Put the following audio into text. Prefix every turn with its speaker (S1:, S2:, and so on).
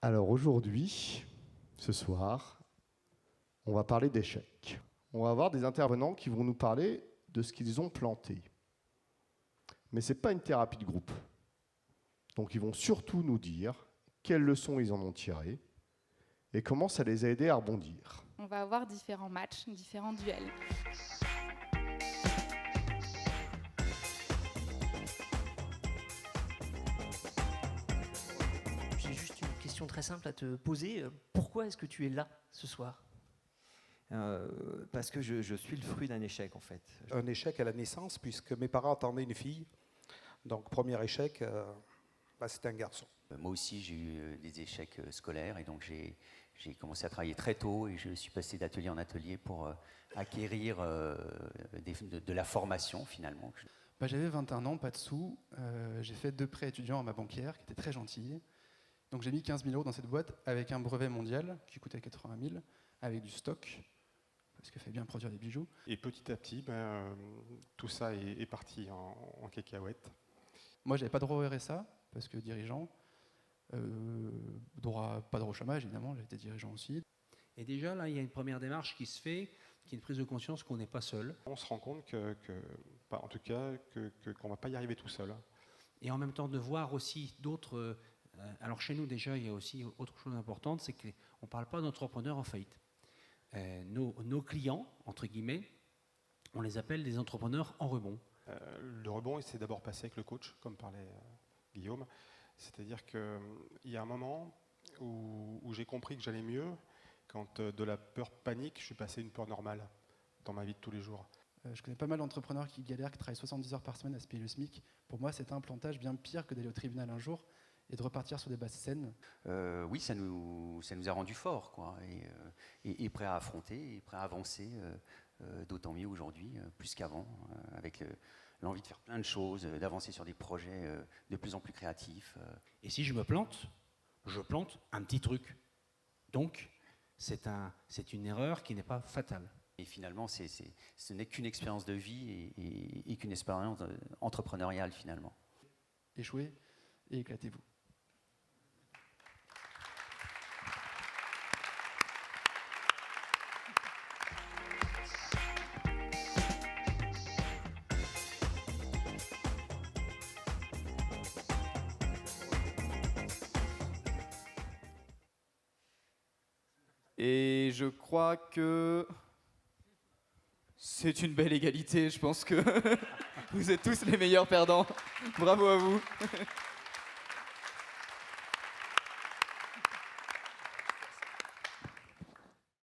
S1: Alors aujourd'hui, ce soir, on va parler d'échecs. On va avoir des intervenants qui vont nous parler de ce qu'ils ont planté. Mais ce n'est pas une thérapie de groupe. Donc ils vont surtout nous dire quelles leçons ils en ont tirées et comment ça les a aidés à rebondir.
S2: On va avoir différents matchs, différents duels.
S3: J'ai juste une question très simple à te poser. Pourquoi est-ce que tu es là ce soir ?
S4: Parce que je suis le fruit d'un échec, en fait.
S5: Un échec à la naissance, puisque mes parents attendaient une fille. Donc, premier échec, c'était un garçon.
S6: Moi aussi, j'ai eu des échecs scolaires et donc j'ai commencé à travailler très tôt et je suis passé d'atelier en atelier pour acquérir de la formation, finalement.
S7: J'avais 21 ans, pas de sous. J'ai fait 2 prêts étudiants à ma banquière, qui était très gentille. Donc j'ai mis 15 000 € dans cette boîte avec un brevet mondial qui coûtait 80 000, avec du stock, parce qu'il fallait bien produire des bijoux.
S8: Et petit à petit, tout ça est parti en cacahuète.
S7: Moi, j'avais pas droit au RSA, parce que dirigeant. Pas droit au chômage, évidemment, j'étais dirigeant aussi.
S9: Et déjà, là, il y a une première démarche qui se fait, qui est une prise de conscience qu'on n'est pas seul.
S8: On se rend compte qu'on ne va pas y arriver tout seul.
S9: Et en même temps, de voir aussi d'autres... alors chez nous, déjà, il y a aussi autre chose importante, c'est qu'on ne parle pas d'entrepreneurs en faillite. Nos clients, entre guillemets, on les appelle des entrepreneurs en rebond.
S8: Le rebond, c'est d'abord passé avec le coach, comme parlait Guillaume. C'est-à-dire qu'il y a un moment où j'ai compris que j'allais mieux, quand de la peur panique, je suis passé à une peur normale dans ma vie de tous les jours.
S7: Je connais pas mal d'entrepreneurs qui galèrent, qui travaillent 70 heures par semaine à se payer le SMIC. Pour moi, c'est un plantage bien pire que d'aller au tribunal un jour et de repartir sur des bases saines.
S6: Oui, ça nous a rendus forts, quoi, et prêts à affronter, et prêts à avancer, d'autant mieux aujourd'hui, plus qu'avant, avec l'envie de faire plein de choses, d'avancer sur des projets de plus en plus créatifs.
S9: Et si je me plante, je plante un petit truc. Donc, c'est une erreur qui n'est pas fatale.
S6: Et finalement, ce n'est qu'une expérience de vie et qu'une expérience entrepreneuriale, finalement.
S7: Échouez et éclatez-vous.
S10: Et je crois que c'est une belle égalité. Je pense que vous êtes tous les meilleurs perdants. Bravo à vous.